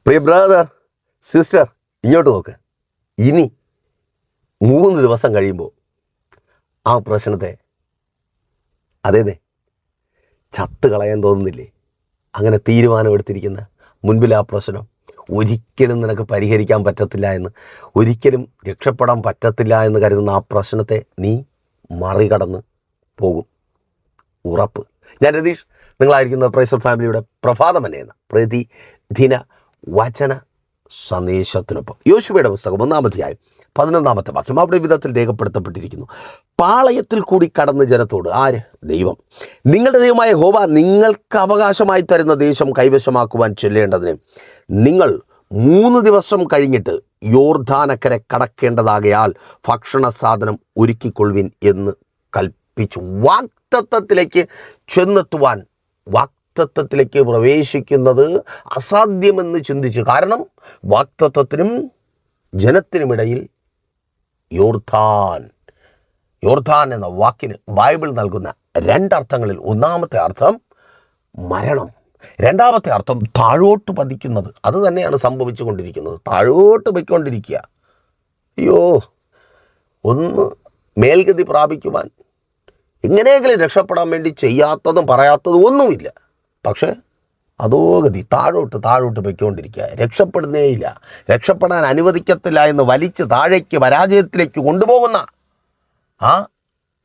പ്രിയ brother, sister, ഇങ്ങോട്ട് നോക്ക്. ഇനി 3 ദിവസം കഴിയുമ്പോൾ ആ പ്രശ്നത്തെ അതേതെ ചത്ത് കളയാൻ തോന്നുന്നില്ലേ? അങ്ങനെ തീരുമാനമെടുത്തിരിക്കുന്ന മുൻപിൽ ആ പ്രശ്നം ഒരിക്കലും നിനക്ക് പരിഹരിക്കാൻ പറ്റത്തില്ല എന്ന്, ഒരിക്കലും രക്ഷപ്പെടാൻ പറ്റത്തില്ല എന്ന് കരുതുന്ന ആ പ്രശ്നത്തെ നീ മറികടന്ന് പോകും. ഉറപ്പ്. ഞാൻ രതീഷ്, നിങ്ങളായിരിക്കുന്ന പ്രൈസ് ഓഫ് ഫാമിലിയുടെ പ്രഭാതം എന്ന പ്രതിദിന വചന സന്ദേശത്തിനൊപ്പം യോശുവയുടെ പുസ്തകം 1-ാം അധ്യായം 11-ാമത്തെ വാക്യം അവിടെ വിധത്തിൽ രേഖപ്പെടുത്തപ്പെട്ടിരിക്കുന്നു. പാളയത്തിൽ കൂടി കടന്ന് ജനത്തോട്, ആര്? ദൈവം, നിങ്ങളുടെ ദൈവമായ യഹോവ നിങ്ങൾക്ക് അവകാശമായി തരുന്ന ദേശം കൈവശമാക്കുവാൻ ചൊല്ലേണ്ടതിന് നിങ്ങൾ 3 ദിവസം കഴിഞ്ഞിട്ട് യോർദാനക്കരെ കടക്കേണ്ടതാകയാൽ ഭക്ഷണ സാധനം ഒരുക്കിക്കൊള്ളുവിൻ എന്ന് കൽപ്പിച്ചു. വാഗ്ദത്തത്തിലേക്ക് ചെന്നെത്തുവാൻ, വാഗ്ദത്തത്തിലേക്ക് പ്രവേശിക്കുന്നത് അസാധ്യമെന്ന് ചിന്തിച്ചു. കാരണം വാഗ്ദത്തത്തിനും ജനത്തിനുമിടയിൽ യോർദാൻ എന്ന വാക്കിന് ബൈബിൾ നൽകുന്ന 2 അർത്ഥങ്ങളിൽ 1-ാമത്തെ അർത്ഥം മരണം, 2-ാമത്തെ അർത്ഥം താഴോട്ട് പതിക്കുന്നത്. അത് തന്നെയാണ് സംഭവിച്ചു കൊണ്ടിരിക്കുന്നത്. താഴോട്ട് പോയിക്കൊണ്ടിരിക്കുക. അയ്യോ, ഒന്ന് മേൽഗതി പ്രാപിക്കുവാൻ, എങ്ങനെയെങ്കിലും രക്ഷപ്പെടാൻ വേണ്ടി ചെയ്യാത്തതും പറയാത്തതും ഒന്നുമില്ല. പക്ഷേ അധോഗതി താഴോട്ട് പോയിക്കൊണ്ടിരിക്കുക. രക്ഷപ്പെടുന്നേയില്ല, രക്ഷപ്പെടാൻ അനുവദിക്കത്തില്ല എന്ന് വലിച്ച് താഴേക്ക് പരാജയത്തിലേക്ക് കൊണ്ടുപോകുന്ന ആ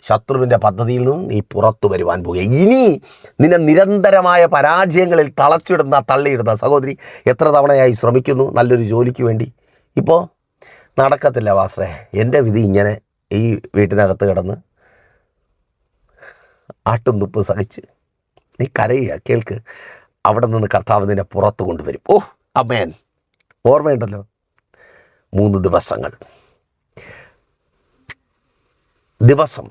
ശത്രുവിൻ്റെ പദ്ധതിയിൽ നിന്നും നീ പുറത്തു വരുവാൻ പോകുക. ഇനി നിന്നെ നിരന്തരമായ പരാജയങ്ങളിൽ തള്ളിയിടുന്ന സഹോദരി എത്ര തവണയായി ശ്രമിക്കുന്നു നല്ലൊരു ജോലിക്ക് വേണ്ടി. ഇപ്പോൾ നടക്കത്തില്ല വാസ്ത്രേ, എൻ്റെ വിധി ഇങ്ങനെ ഈ വീട്ടിനകത്ത് കിടന്ന് ആട്ടും തുപ്പ് സഹിച്ച് നീ കരയുക. കേൾക്ക്, അവിടെ നിന്ന് കർത്താവ് നിന്നെ പുറത്തു കൊണ്ടുവരും. ഓ അമേൻ. ഓർമ്മയുണ്ടല്ലോ, 3 ദിവസം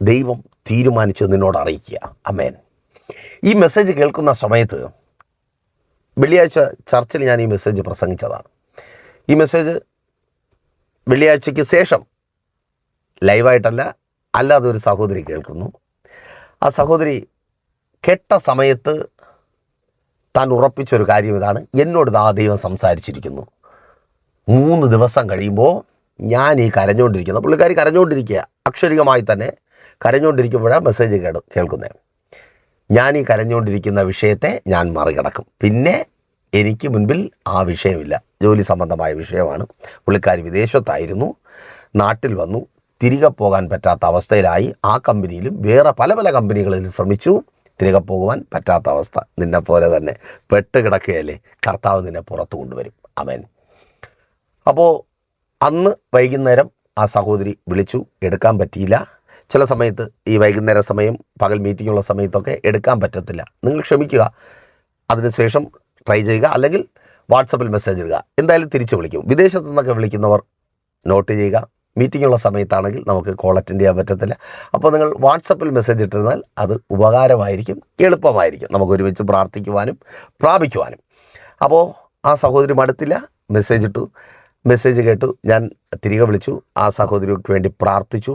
ദൈവം തീരുമാനിച്ച് നിന്നോട് അറിയിക്കുക. അമേൻ. ഈ മെസ്സേജ് കേൾക്കുന്ന സമയത്ത് വെള്ളിയാഴ്ച ചർച്ചിൽ ഞാൻ ഈ മെസ്സേജ് പ്രസംഗിച്ചതാണ്. ഈ മെസ്സേജ് വെള്ളിയാഴ്ചയ്ക്ക് ശേഷം ലൈവായിട്ടല്ല, അല്ലാതെ ഒരു സഹോദരി കേൾക്കുന്നു. ആ സഹോദരി കേട്ട സമയത്ത് താൻ ഉറപ്പിച്ചൊരു കാര്യം ഇതാണ്: എന്നോട് ദൈവം സംസാരിച്ചിരിക്കുന്നു. 3 ദിവസം കഴിയുമ്പോൾ ഞാൻ ഈ കരഞ്ഞുകൊണ്ടിരിക്കുന്ന പുള്ളിക്കാരി കരഞ്ഞുകൊണ്ടിരിക്കുക, അക്ഷരികമായി തന്നെ കരഞ്ഞുകൊണ്ടിരിക്കുമ്പോഴാണ് മെസ്സേജ് കേൾക്കുന്നത്. ഞാൻ ഈ കരഞ്ഞുകൊണ്ടിരിക്കുന്ന വിഷയത്തെ ഞാൻ മറികടക്കും. പിന്നെ എനിക്ക് മുൻപിൽ ആ വിഷയമില്ല. ജോലി സംബന്ധമായ വിഷയമാണ്. പുള്ളിക്കാരി വിദേശത്തായിരുന്നു, നാട്ടിൽ വന്നു, തിരികെ പോകാൻ പറ്റാത്ത അവസ്ഥയിലായി. ആ കമ്പനിയിലും വേറെ പല കമ്പനികളിൽ ശ്രമിച്ചു, തിരികെ പോകുവാൻ പറ്റാത്ത അവസ്ഥ. നിന്നെ പോലെ തന്നെ പെട്ട് കിടക്കുകയല്ലേ, കർത്താവ് നിന്നെ പുറത്തു കൊണ്ടുവരും. ആമേൻ. അപ്പോൾ അന്ന് വൈകുന്നേരം ആ സഹോദരി വിളിച്ചു, എടുക്കാൻ പറ്റിയില്ല. ചില സമയത്ത് ഈ വൈകുന്നേര സമയം, പകൽ മീറ്റിങ്ങുള്ള സമയത്തൊക്കെ എടുക്കാൻ പറ്റത്തില്ല. നിങ്ങൾ ക്ഷമിക്കുക, അതിനുശേഷം ട്രൈ ചെയ്യുക, അല്ലെങ്കിൽ വാട്സപ്പിൽ മെസ്സേജ് ഇടുക. എന്തായാലും തിരിച്ചു വിളിക്കും. വിദേശത്തു നിന്നൊക്കെ വിളിക്കുന്നവർ നോട്ട് ചെയ്യുക. മീറ്റിങ്ങുള്ള സമയത്താണെങ്കിൽ നമുക്ക് കോൾ അറ്റൻഡ് ചെയ്യാൻ പറ്റത്തില്ല. അപ്പോൾ നിങ്ങൾ വാട്സപ്പിൽ മെസ്സേജ് ഇട്ടിരുന്നാൽ അത് ഉപകാരമായിരിക്കും, എളുപ്പമായിരിക്കും നമുക്ക് ഒരുമിച്ച് പ്രാർത്ഥിക്കുവാനും പ്രാപിക്കുവാനും. അപ്പോൾ ആ സഹോദരി മടുത്തില്ല, മെസ്സേജ് ഇട്ടു. മെസ്സേജ് കേട്ടു, ഞാൻ തിരികെ വിളിച്ചു, ആ സഹോദരിക്ക് വേണ്ടി പ്രാർത്ഥിച്ചു.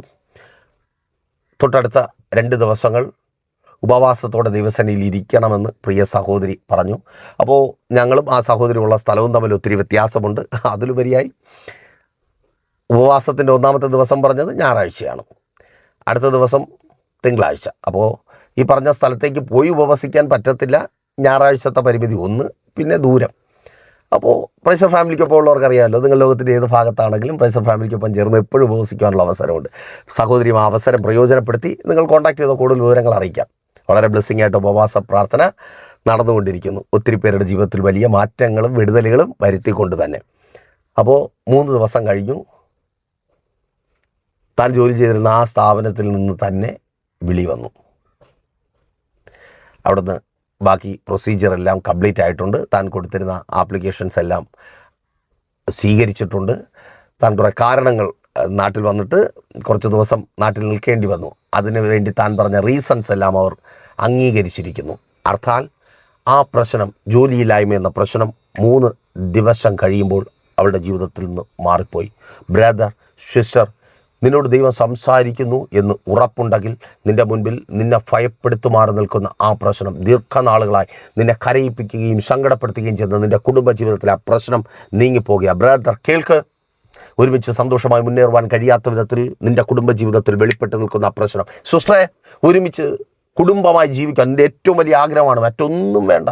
തൊട്ടടുത്ത 2 ദിവസങ്ങൾ ഉപവാസത്തോടെ ദൈവസന്നിധിയിൽ ഇരിക്കണമെന്ന് പ്രിയ സഹോദരി പറഞ്ഞു. അപ്പോൾ ഞങ്ങളും ആ സഹോദരി ഉള്ള സ്ഥലവും തമ്മിൽ ഒത്തിരി വ്യത്യാസമുണ്ട്. അതിലുപരിയായി ഉപവാസത്തിൻ്റെ 1-ാമത്തെ ദിവസം പറഞ്ഞത് ഞായറാഴ്ചയാണ്, അടുത്ത ദിവസം തിങ്കളാഴ്ച. അപ്പോൾ ഈ പറഞ്ഞ സ്ഥലത്തേക്ക് പോയി ഉപവസിക്കാൻ പറ്റത്തില്ല. ഞായറാഴ്ചത്തെ പരിമിതി 1, പിന്നെ ദൂരം. അപ്പോൾ പ്രൈസ് ഓഫ് ഫാമിലിക്കൊപ്പം ഉള്ളവർക്ക് അറിയാമല്ലോ, നിങ്ങൾ ലോകത്തിൻ്റെ ഏത് ഭാഗത്താണെങ്കിലും പ്രൈസ് ഓഫ് ഫാമിലിക്കൊപ്പം ചേർന്ന് എപ്പോഴും ഉപവസിക്കാനുള്ള അവസരമുണ്ട്. സഹോദരിയും ആ അവസരം പ്രയോജനപ്പെടുത്തി നിങ്ങൾ കോൺടാക്ട് ചെയ്ത കൂടുതൽ വിവരങ്ങൾ അറിയിക്കാം. വളരെ ബ്ലെസ്സിങ് ആയിട്ട് ഉപവാസ പ്രാർത്ഥന നടന്നുകൊണ്ടിരിക്കുന്നു. ഒത്തിരി പേരുടെ ജീവിതത്തിൽ വലിയ മാറ്റങ്ങളും വിടുതലുകളും വരുത്തിക്കൊണ്ട് തന്നെ. അപ്പോൾ 3 ദിവസം കഴിഞ്ഞു. താൻ ജോലി ചെയ്തിരുന്ന ആ സ്ഥാപനത്തിൽ നിന്ന് തന്നെ വിളി വന്നു. അവിടുന്ന് ബാക്കി പ്രൊസീജിയർ എല്ലാം കംപ്ലീറ്റ് ആയിട്ടുണ്ട്. താൻ കൊടുത്തിരുന്ന ആപ്ലിക്കേഷൻസ് എല്ലാം സ്വീകരിച്ചിട്ടുണ്ട്. താൻ കുറേ കാരണങ്ങൾ, നാട്ടിൽ വന്നിട്ട് കുറച്ച് ദിവസം നാട്ടിൽ നിൽക്കേണ്ടി വന്നു, അതിനു വേണ്ടി താൻ പറഞ്ഞ റീസൺസ് എല്ലാം അവർ അംഗീകരിച്ചിരിക്കുന്നു. അർത്ഥാൽ ആ പ്രശ്നം, ജോലിയില്ലായ്മ എന്ന പ്രശ്നം 3 ദിവസം കഴിയുമ്പോൾ അവളുടെ ജീവിതത്തിൽ നിന്ന് മാറിപ്പോയി. ബ്രദർ, സിസ്റ്റർ, നിന്നോട് ദൈവം സംസാരിക്കുന്നു എന്ന് ഉറപ്പുണ്ടെങ്കിൽ നിൻ്റെ മുൻപിൽ നിന്നെ ഭയപ്പെടുത്തുമാറി നിൽക്കുന്ന ആ പ്രശ്നം ദീർഘനാളുകളായി നിന്നെ കരയിപ്പിക്കുകയും സങ്കടപ്പെടുത്തുകയും ചെയ്യുന്ന നിൻ്റെ കുടുംബജീവിതത്തിൽ ആ പ്രശ്നം നീങ്ങിപ്പോകുക. ബ്രദർ കേൾക്ക്, ഒരുമിച്ച് സന്തോഷമായി മുന്നേറുവാൻ കഴിയാത്ത വിധത്തിൽ നിൻ്റെ കുടുംബജീവിതത്തിൽ വെളിപ്പെട്ട് നിൽക്കുന്ന ആ പ്രശ്നം. സിസ്റ്ററെ, ഒരുമിച്ച് കുടുംബമായി ജീവിക്കാൻ നിൻ്റെ ഏറ്റവും വലിയ ആഗ്രഹമാണ്. മറ്റൊന്നും വേണ്ട,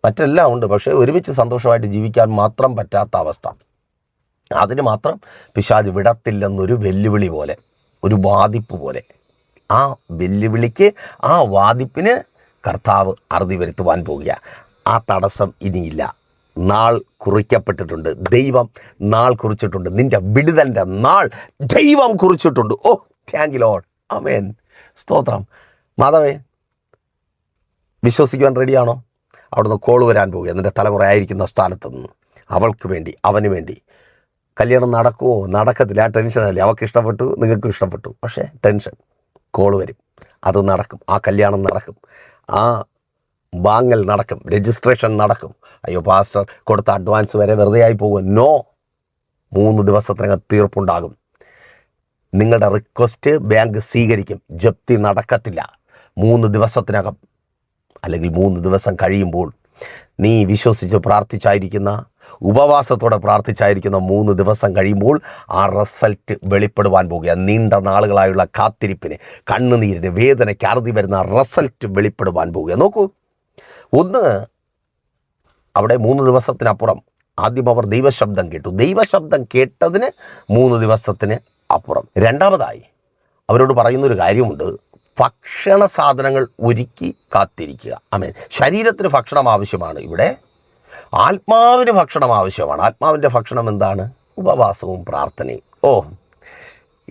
മറ്റെല്ലാം ഉണ്ട്, പക്ഷേ ഒരുമിച്ച് സന്തോഷമായിട്ട് ജീവിക്കാൻ മാത്രം പറ്റാത്ത അവസ്ഥ. അതിന് മാത്രം പിശാച് വിടത്തില്ലെന്നൊരു വെല്ലുവിളി പോലെ, ഒരു വാദിപ്പ് പോലെ. ആ വെല്ലുവിളിക്ക്, ആ വാദിപ്പിന് കർത്താവ് അറുതി വരുത്തുവാൻ പോകുക. ആ തടസ്സം ഇനിയില്ല. നാൾ കുറിക്കപ്പെട്ടിട്ടുണ്ട്. ദൈവം നാൾ കുറിച്ചിട്ടുണ്ട്. നിൻ്റെ വിടുതലിൻ്റെ നാൾ ദൈവം കുറിച്ചിട്ടുണ്ട്. ഓ, താങ്ക് യു ലോർഡ്. ആമേൻ. സ്തോത്രം. മാധവേ, വിശ്വസിക്കുവാൻ റെഡിയാണോ? അവിടുന്ന് കോൾ വരാൻ പോകുക. നിൻ്റെ തലമുറയായിരിക്കുന്ന സ്ഥാനത്ത് നിന്ന് അവൾക്ക് വേണ്ടി, അവന് വേണ്ടി. കല്യാണം നടക്കുമോ നടക്കത്തില്ല, ആ ടെൻഷനല്ലേ. അവൾക്ക് ഇഷ്ടപ്പെട്ടു, നിങ്ങൾക്കും ഇഷ്ടപ്പെട്ടു, പക്ഷേ ടെൻഷൻ. കോൾ വരും, അത് നടക്കും. ആ കല്യാണം നടക്കും, ആ വാങ്ങൽ നടക്കും, രജിസ്ട്രേഷൻ നടക്കും. അയ്യോ പാസ്റ്റർ, കൊടുത്ത അഡ്വാൻസ് വരെ വെറുതെ ആയി പോകും. നോ, 3 ദിവസത്തിനകം തീർപ്പുണ്ടാകും. നിങ്ങളുടെ റിക്വസ്റ്റ് ബാങ്ക് സ്വീകരിക്കും. ജപ്തി നടക്കത്തില്ല. 3 ദിവസത്തിനകം, അല്ലെങ്കിൽ 3 ദിവസം കഴിയുമ്പോൾ നീ വിശ്വസിച്ച് പ്രാർത്ഥിച്ചായിരിക്കുന്ന, ഉപവാസത്തോടെ പ്രാർത്ഥിച്ചായിരിക്കുന്ന 3 ദിവസം കഴിയുമ്പോൾ ആ റിസൾട്ട് വെളിപ്പെടുവാൻ പോകുക. നീണ്ട നാളുകളായുള്ള കാത്തിരിപ്പിന്, കണ്ണുനീരിന്, വേദനയ്ക്ക് അറുതി വരുന്ന റിസൾട്ട് വെളിപ്പെടുവാൻ പോകുക. നോക്കൂ, ഒന്ന്, അവിടെ 3 ദിവസത്തിനപ്പുറം ആദ്യം അവർ ദൈവശബ്ദം കേട്ടു. ദൈവശബ്ദം കേട്ടതിന് 3 ദിവസത്തിന് അപ്പുറം. രണ്ടാമതായി അവരോട് പറയുന്നൊരു കാര്യമുണ്ട്, ഭക്ഷണ സാധനങ്ങൾ ഒരുക്കി കാത്തിരിക്കുക. ആമേൻ. ശരീരത്തിന് ഭക്ഷണം ആവശ്യമാണ്, ഇവിടെ ആത്മാവിന് ഭക്ഷണം ആവശ്യമാണ്. ആത്മാവിൻ്റെ ഭക്ഷണം എന്താണ്? ഉപവാസവും പ്രാർത്ഥനയും. ഓ,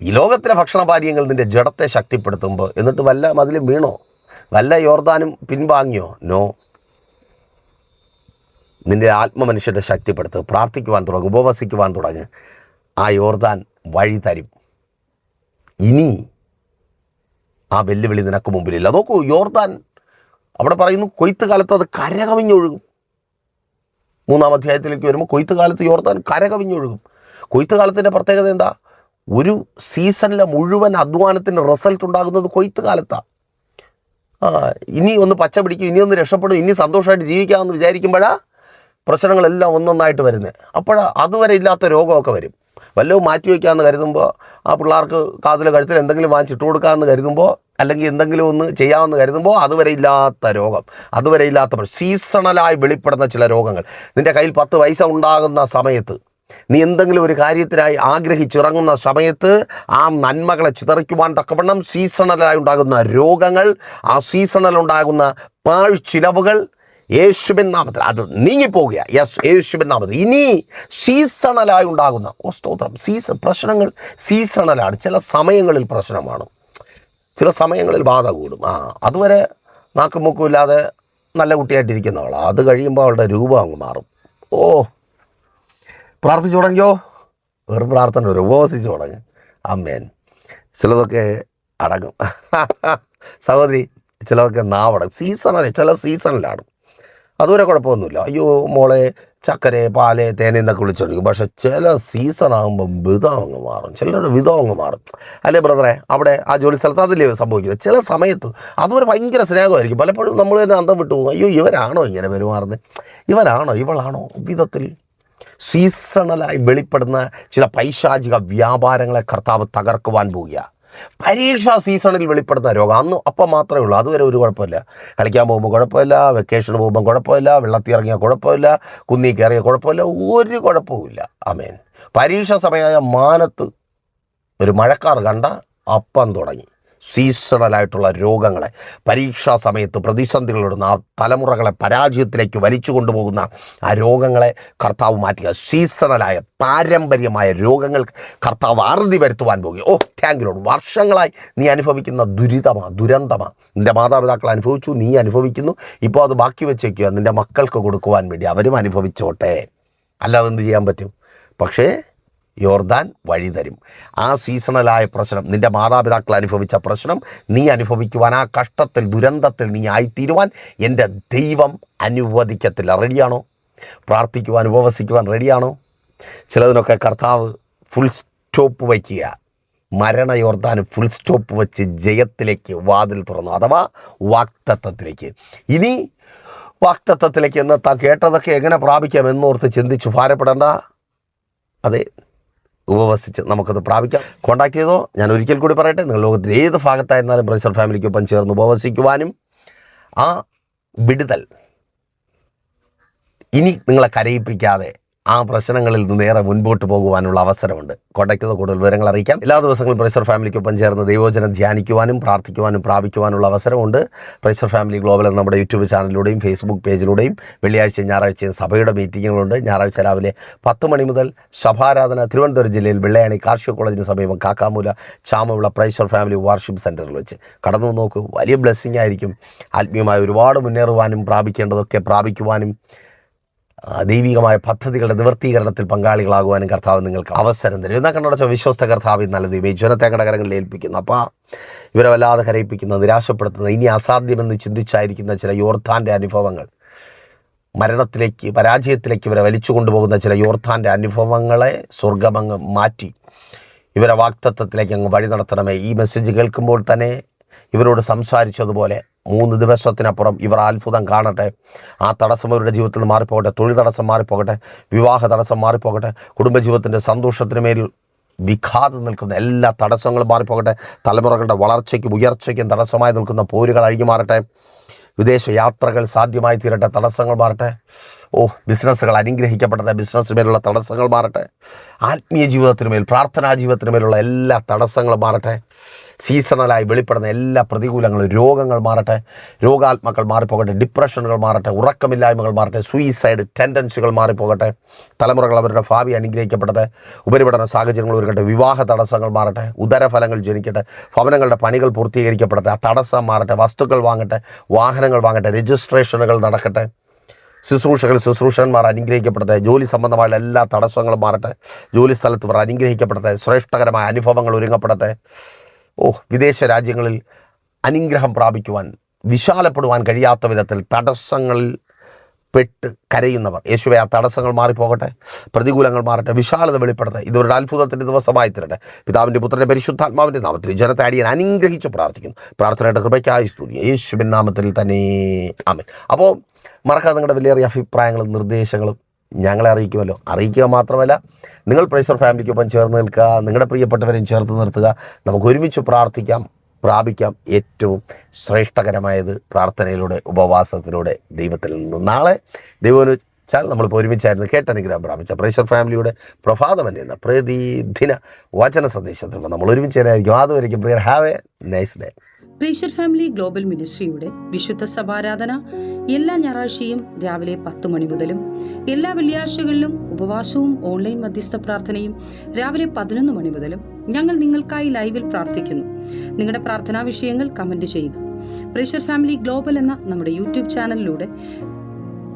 ഈ ലോകത്തിലെ ഭക്ഷണപാനീയങ്ങൾ നിൻ്റെ ജഡത്തെ ശക്തിപ്പെടുത്തുമ്പോൾ, എന്നിട്ട് വല്ല മതിലും വീണോ, വല്ല യോർദാനും പിൻവാങ്ങിയോ? നോ. നിൻ്റെ ആത്മമനുഷ്യൻ്റെ ശക്തിപ്പെടുത്ത്. പ്രാർത്ഥിക്കുവാൻ തുടങ്ങും, ഉപവസിക്കുവാൻ തുടങ്ങ്. ആ യോർദാൻ വഴി തരും. ഇനി ആ വെല്ലുവിളി നിനക്ക് മുമ്പിലില്ല. നോക്കൂ, യോർദാൻ അവിടെ പറയുന്നു, കൊയ്ത്ത് കാലത്ത് അത് കരകവിഞ്ഞൊഴുകും. 3-ാം അധ്യായത്തിലേക്ക് വരുമ്പോൾ കൊയ്ത്ത് കാലത്ത് യോർദാൻ കരകവിഞ്ഞൊഴുകും. കൊയ്ത്ത് കാലത്തിൻ്റെ പ്രത്യേകത എന്താ? ഒരു സീസണിലെ മുഴുവൻ അധ്വാനത്തിൻ്റെ റിസൾട്ട് ഉണ്ടാകുന്നത് കൊയ്ത്ത് കാലത്താണ്. ഇനി ഒന്ന് പച്ച പിടിക്കും, ഇനി ഒന്ന് രക്ഷപ്പെടും, ഇനി സന്തോഷമായിട്ട് ജീവിക്കാമെന്ന് വിചാരിക്കുമ്പോഴാണ് പ്രശ്നങ്ങളെല്ലാം ഒന്നൊന്നായിട്ട് വരുന്നത്. അതുവരെ ഇല്ലാത്ത രോഗമൊക്കെ വരും. വല്ലതും മാറ്റി വയ്ക്കാമെന്ന് കരുതുമ്പോൾ, ആ പിള്ളേർക്ക് കാതിലെ കഴുത്തിൽ എന്തെങ്കിലും വാങ്ങിച്ചിട്ട് കൊടുക്കാമെന്ന് കരുതുമ്പോൾ, അല്ലെങ്കിൽ എന്തെങ്കിലും ഒന്ന് ചെയ്യാമെന്ന് കരുതുമ്പോൾ അതുവരെ ഇല്ലാത്ത രോഗം, അതുവരെ ഇല്ലാത്ത സീസണലായി വെളിപ്പെടുന്ന ചില രോഗങ്ങൾ. നിൻ്റെ കയ്യിൽ 10 പൈസ ഉണ്ടാകുന്ന സമയത്ത്, നീ എന്തെങ്കിലും ഒരു കാര്യത്തിനായി ആഗ്രഹിച്ചിറങ്ങുന്ന സമയത്ത്, ആ നന്മകളെ ചിതറിക്കുവാൻ തക്കവണ്ണം സീസണലായി ഉണ്ടാകുന്ന രോഗങ്ങൾ, ആ സീസണലുണ്ടാകുന്ന പാഴ്ചിലവുകൾ യേശുവിൻ നാമത്തിൽ അത് നീങ്ങിപ്പോവുക. യെസ്, യേശുവിൻ നാമത്തിൽ. ഇനി സീസണലായി ഉണ്ടാകുന്ന, സ്തോത്രം, പ്രശ്നങ്ങൾ സീസണലാണ്. ചില സമയങ്ങളിൽ പ്രശ്നമാണ്, ചില സമയങ്ങളിൽ ബാധ കൂടും. അതുവരെ നാക്കും മൂക്കും ഇല്ലാതെ നല്ല കുട്ടിയായിട്ടിരിക്കുന്നവളാണ്. അത് കഴിയുമ്പോൾ അവളുടെ രൂപം അങ്ങ് മാറും. ഓ, പ്രാർത്ഥിച്ചു തുടങ്ങിയോ? വെറും പ്രാർത്ഥന, ഒരു ഉപവസിച്ചു തുടങ്ങി. ആമേൻ. ചിലതൊക്കെ അടങ്ങും സഹോദരി, ചിലതൊക്കെ നാവടങ്ങും. ചില സീസണിലാണ്. അതുവരെ കുഴപ്പമൊന്നുമില്ല. അയ്യോ മോളെ, ചക്കരെ, പാല്, തേനെന്നൊക്കെ വിളിച്ചോണ്ടിരിക്കും. പക്ഷെ ചില സീസണാകുമ്പോൾ വിധം അങ്ങ് മാറും. ചിലരുടെ വിധം അങ്ങ് മാറും. അല്ലേ ബ്രദറെ? അവിടെ ആ ജോലി സ്ഥലത്ത് അതില്ലേ സംഭവിക്കുന്നത്? ചില സമയത്ത് അതുവരെ ഭയങ്കര സ്നേഹമായിരിക്കും. പലപ്പോഴും നമ്മൾ തന്നെ അന്തം വിട്ടു പോകും. അയ്യോ, ഇവരാണോ ഇങ്ങനെ പെരുമാറുന്നത്? ഇവരാണോ ഇവളാണോ? വിധത്തിൽ സീസണലായി വെളിപ്പെടുന്ന ചില പൈശാചിക വ്യാപാരങ്ങളെ കർത്താവ് തകർക്കുവാൻ പോവുക. പരീക്ഷാ സീസണിൽ വെളിപ്പെടുന്ന രോഗം അപ്പം മാത്രമേ ഉള്ളൂ. അതുവരെ ഒരു കുഴപ്പമില്ല. കളിക്കാൻ പോകുമ്പോൾ കുഴപ്പമില്ല, വെക്കേഷന് പോകുമ്പോൾ കുഴപ്പമില്ല, വെള്ളത്തിൽ ഇറങ്ങിയാൽ കുഴപ്പമില്ല, കുന്നി കയറിയ കുഴപ്പമില്ല, ഒരു കുഴപ്പവുമില്ല. ആമേൻ. പരീക്ഷാ സമയമായ മാനത്ത് ഒരു മഴക്കാർ കണ്ട അപ്പം തുടങ്ങി സീസണലായിട്ടുള്ള രോഗങ്ങളെ, പരീക്ഷാ സമയത്ത് പ്രതിസന്ധികളിടുന്ന ആ തലമുറകളെ പരാജയത്തിലേക്ക് വലിച്ചു കൊണ്ടുപോകുന്ന ആ രോഗങ്ങളെ കർത്താവ് മാറ്റുക. സീസണലായ പാരമ്പര്യമായ രോഗങ്ങൾ കർത്താവ് അറുതി വരുത്തുവാൻ പോകുക. ഓ, താങ്ക് യു ലോർഡ്. വർഷങ്ങളായി നീ അനുഭവിക്കുന്ന ദുരന്തമാണ്. നിൻ്റെ മാതാപിതാക്കൾ അനുഭവിച്ചു, നീ അനുഭവിക്കുന്നു. ഇപ്പോൾ അത് ബാക്കി വെച്ചേക്കുക, നിൻ്റെ മക്കൾക്ക് കൊടുക്കുവാൻ വേണ്ടി. അവരും അനുഭവിച്ചോട്ടെ, അല്ലാതെ എന്ത് ചെയ്യാൻ പറ്റും? പക്ഷേ യോർദാൻ വഴി തരും. ആ സീസണലായ പ്രശ്നം, നിൻ്റെ മാതാപിതാക്കൾ അനുഭവിച്ച പ്രശ്നം നീ അനുഭവിക്കുവാൻ, ആ കഷ്ടത്തിൽ, ദുരന്തത്തിൽ നീ ആയിത്തീരുവാൻ എൻ്റെ ദൈവം അനുവദിക്കത്തില്ല. റെഡിയാണോ? പ്രാർത്ഥിക്കുവാൻ, ഉപവസിക്കുവാൻ റെഡിയാണോ? ചിലതിനൊക്കെ കർത്താവ് ഫുൾ സ്റ്റോപ്പ് വയ്ക്കുക. മരണ യോർദാന് ഫുൾ സ്റ്റോപ്പ് വെച്ച് ജയത്തിലേക്ക് വാതിൽ തുറന്നു, അഥവാ വാക്തത്വത്തിലേക്ക്. ഇനി വാക്തത്വത്തിലേക്ക് എന്നെത്താൻ കേട്ടതൊക്കെ എങ്ങനെ പ്രാപിക്കാം എന്നോർത്ത് ചിന്തിച്ചു ഭാരപ്പെടേണ്ട. അതെ, ഉപവസിച്ച് നമുക്കത് പ്രാപിക്കാം. കോൺടാക്ട് ചെയ്തോ. ഞാൻ ഒരിക്കൽ കൂടി പറയട്ടെ, നിങ്ങൾ ലോകത്തിൻ്റെ ഏത് ഭാഗത്തായിരുന്നാലും പ്രൈസർ ഫാമിലിക്കൊപ്പം ചേർന്ന് ഉപവസിക്കുവാനും ആ വിടുതൽ ഇനി നിങ്ങളെ കരയിപ്പിക്കാതെ ആ പ്രശ്നങ്ങളിൽ നിന്ന് നേരെ മുൻപോട്ട് പോകുവാനുള്ള അവസരമുണ്ട്. കോൺടാക്ട് ചെയ്ത കൂടുതൽ വിവരങ്ങൾ അറിയിക്കാം. എല്ലാ ദിവസങ്ങളും പ്രൈസർ ഫാമിലിക്കൊപ്പം ചേർന്ന് ദൈവവചനം ധ്യാനിക്കുവാനും പ്രാർത്ഥിക്കുവാനും പ്രാപിക്കുവാനുള്ള അവസരമുണ്ട്. പ്രൈസർ ഫാമിലി ഗ്ലോബൽ നമ്മുടെ യൂട്യൂബ് ചാനലിലൂടെയും ഫേസ്ബുക്ക് പേജിലൂടെയും വെള്ളിയാഴ്ചയും ഞായറാഴ്ചയും സഭയുടെ മീറ്റിങ്ങുകളുണ്ട്. ഞായറാഴ്ച രാവിലെ 10 മണി മുതൽ സഭാരാധന തിരുവനന്തപുരം ജില്ലയിൽ വെള്ളയാണി കാർഷിക കോളേജിന് സമീപം കാക്കാമൂല ചാമവിള പ്രൈസർ ഫാമിലി വാർഷിപ്പ് സെൻറ്ററിൽ വെച്ച് കടന്നു നോക്കൂ. വലിയ ബ്ലെസ്സിങ് ആയിരിക്കും. ആത്മീയമായി ഒരുപാട് മുന്നേറുവാനും പ്രാപിക്കേണ്ടതൊക്കെ പ്രാപിക്കുവാനും ദൈവികമായ പദ്ധതികളുടെ നിവർത്തീകരണത്തിൽ പങ്കാളികളാകുവാനും കർത്താവ് നിങ്ങൾക്ക് അവസരം തരും. എന്നാൽ കണ്ടടച്ച വിശ്വസ്ത കർത്താവ് നല്ല ദൈവം ജനത്തെ കടകരങ്ങളിൽ ഏൽപ്പിക്കുന്നു. അപ്പോൾ ഇവരെ വല്ലാതെ കരയിപ്പിക്കുന്ന, നിരാശപ്പെടുത്തുന്ന, ഇനി അസാധ്യമെന്ന് ചിന്തിച്ചായിരിക്കുന്ന ചില യോർദാൻ്റെ അനുഭവങ്ങൾ, മരണത്തിലേക്ക് പരാജയത്തിലേക്ക് ഇവരെ വലിച്ചു കൊണ്ടുപോകുന്ന ചില യോർദാൻ്റെ അനുഭവങ്ങളെ സ്വർഗമങ്ങ് മാറ്റി ഇവരെ വാക്തത്വത്തിലേക്ക് അങ്ങ് വഴി നടത്തണമേ. ഈ മെസ്സേജ് കേൾക്കുമ്പോൾ തന്നെ ഇവരോട് സംസാരിച്ചതുപോലെ 3 ദിവസത്തിനപ്പുറം ഇവർ അത്ഭുതം കാണട്ടെ. ആ തടസ്സം അവരുടെ ജീവിതത്തിൽ നിന്ന് മാറിപ്പോകട്ടെ. തൊഴിൽ തടസ്സം മാറിപ്പോകട്ടെ. വിവാഹ തടസ്സം മാറിപ്പോകട്ടെ. കുടുംബജീവിതത്തിൻ്റെ സന്തോഷത്തിന് മേൽ വിഘാതം നിൽക്കുന്ന എല്ലാ തടസ്സങ്ങളും മാറിപ്പോകട്ടെ. തലമുറകളുടെ വളർച്ചയ്ക്കും ഉയർച്ചയ്ക്കും തടസ്സമായി നിൽക്കുന്ന പോരുകൾ അഴിഞ്ഞു മാറട്ടെ. വിദേശ യാത്രകൾ സാധ്യമായി തീരട്ടെ. തടസ്സങ്ങൾ മാറട്ടെ. ബിസിനസ്സുകൾ അനുഗ്രഹിക്കപ്പെടട്ടെ. ബിസിനസ്സിന് മേലുള്ള തടസ്സങ്ങൾ മാറട്ടെ. ആത്മീയ ജീവിതത്തിന് മേൽ, പ്രാർത്ഥനാ ജീവിതത്തിന് മേലുള്ള എല്ലാ തടസ്സങ്ങളും മാറട്ടെ. സീസണലായി വെളിപ്പെടുന്ന എല്ലാ പ്രതികൂലങ്ങളും, രോഗങ്ങൾ മാറട്ടെ. രോഗാത്മക്കൾ മാറിപ്പോകട്ടെ. ഡിപ്രഷനുകൾ മാറട്ടെ. ഉറക്കമില്ലായ്മകൾ മാറട്ടെ. സൂയിസൈഡ് ടെൻഡൻസികൾ മാറിപ്പോകട്ടെ. തലമുറകൾ അവരുടെ ഭാവി അനുഗ്രഹിക്കപ്പെടട്ടെ. ഉപരിപഠന സാഹചര്യങ്ങൾ ഒരുക്കട്ടെ. വിവാഹ തടസ്സങ്ങൾ മാറട്ടെ. ഉദരഫലങ്ങൾ ജനിക്കട്ടെ. ഭവനങ്ങളുടെ പണികൾ പൂർത്തീകരിക്കപ്പെടട്ടെ. ആ തടസ്സം മാറട്ടെ. വസ്തുക്കൾ വാങ്ങട്ടെ. വാഹനങ്ങൾ വാങ്ങട്ടെ. രജിസ്ട്രേഷനുകൾ നടക്കട്ടെ. ശുശ്രൂഷകന്മാർ അനുഗ്രഹിക്കപ്പെടട്ടെ. ജോലി സംബന്ധമായ എല്ലാ തടസ്സങ്ങളും മാറട്ടെ. ജോലി സ്ഥലത്ത് ഇവർ അനുഗ്രഹിക്കപ്പെടട്ടെ. ശ്രേഷ്ഠകരമായ അനുഭവങ്ങൾ ഒരുങ്ങപ്പെടട്ടെ. വിദേശ രാജ്യങ്ങളിൽ അനുഗ്രഹം പ്രാപിക്കുവാൻ, വിശാലപ്പെടുവാൻ കഴിയാത്ത വിധത്തിൽ തടസ്സങ്ങളിൽ പെട്ട് കരയുന്നവർ, യേശുവേ ആ തടസ്സങ്ങൾ മാറിപ്പോകട്ടെ. പ്രതികൂലങ്ങൾ മാറട്ടെ. വിശാലത വെളിപ്പെടട്ടെ. ഇതൊരു അത്ഭുതത്തിൻ്റെ ദിവസമായി തീരട്ടെ. പിതാവിൻ്റെ പുത്രൻ്റെ പരിശുദ്ധാത്മാവിൻ്റെ നാമത്തിൽ ജനത്തെ അടിയാൻ അനുഗ്രഹിച്ച് പ്രാർത്ഥിക്കുന്നു. പ്രാർത്ഥനയുടെ കൃപയ്ക്കായി സ്തുതി. യേശുവിൻ നാമത്തിൽ തന്നെ ആമേൻ. അപ്പോൾ മറക്കാതെ നിങ്ങളുടെ വിലയേറിയ അഭിപ്രായങ്ങളും നിർദ്ദേശങ്ങളും ഞങ്ങളെ അറിയിക്കുമല്ലോ. അറിയിക്കുക മാത്രമല്ല, നിങ്ങൾ പ്രൈസർ ഫാമിലിക്കൊപ്പം ചേർന്ന് നിൽക്കുക. നിങ്ങളുടെ പ്രിയപ്പെട്ടവരെയും ചേർത്ത് നിർത്തുക. നമുക്ക് ഒരുമിച്ച് പ്രാർത്ഥിക്കാം, പ്രാപിക്കാം ഏറ്റവും ശ്രേഷ്ഠകരമായത് പ്രാർത്ഥനയിലൂടെ, ഉപവാസത്തിലൂടെ ദൈവത്തിൽ നിന്നും. നാളെ ദൈവം വെച്ചാൽ നമ്മളിപ്പോൾ ഒരുമിച്ചായിരുന്നു കേട്ടനുഗ്രഹം പ്രാപിച്ച പ്രൈസർ ഫാമിലിയുടെ പ്രഭാതം എന്ന പ്രതിദിന വചന സന്ദേശത്തിൽ നമ്മൾ ഒരുമിച്ചായിരിക്കും. അതുവരെയും പ്രിയർ, have a nice day. Praiser family global മിനിസ്ട്രിയുടെ വിശുദ്ധ സഭാരാധന എല്ലാ ഞായറാഴ്ചയും രാവിലെ 10 മണി മുതലും എല്ലാ വെള്ളിയാഴ്ചകളിലും ഉപവാസവും ഓൺലൈൻ മധ്യസ്ഥ പ്രാർത്ഥനയും രാവിലെ 11 മണി മുതലും ഞങ്ങൾ നിങ്ങൾക്കായി ലൈവിൽ പ്രാർത്ഥിക്കുന്നു. നിങ്ങളുടെ പ്രാർത്ഥനാ വിഷയങ്ങൾ കമന്റ് ചെയ്യുക. പ്രൈസർ ഫാമിലി ഗ്ലോബൽ എന്ന നമ്മുടെ യൂട്യൂബ് ചാനലിലൂടെ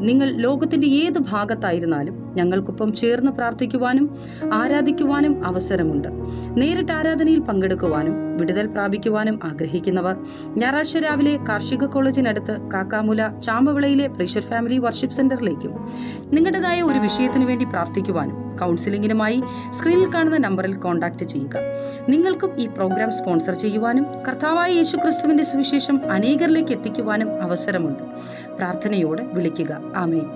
നിങ്ങൾ ലോകത്തിന്റെ ഏത് ഭാഗത്തായിരുന്നാലും ഞങ്ങൾക്കൊപ്പം ചേർന്ന് പ്രാർത്ഥിക്കുവാനും ആരാധിക്കുവാനും അവസരമുണ്ട്. നേരിട്ട് ആരാധനയിൽ പങ്കെടുക്കുവാനും വിടുതൽ പ്രാപിക്കുവാനും ആഗ്രഹിക്കുന്നവർ ഞായറാഴ്ച രാവിലെ കാർഷിക കോളേജിനടുത്ത് കാക്കാമൂല ചാമ്പവിളയിലെ പ്രൈസർ ഫാമിലി വർഷിപ്പ് സെന്ററിലേക്കും നിങ്ങളുടേതായ ഒരു വിഷയത്തിനു വേണ്ടി പ്രാർത്ഥിക്കുവാനും കൗൺസിലിംഗിനുമായി സ്ക്രീനിൽ കാണുന്ന നമ്പറിൽ കോൺടാക്ട് ചെയ്യുക. നിങ്ങൾക്കും ഈ പ്രോഗ്രാം സ്പോൺസർ ചെയ്യുവാനും കർത്താവായ യേശുക്രിസ്തുവിന്റെ സുവിശേഷം അനേകരിലേക്ക് എത്തിക്കുവാനും അവസരമുണ്ട്. പ്രാർത്ഥനയോടെ വിളിക്കുക. ആമേൻ.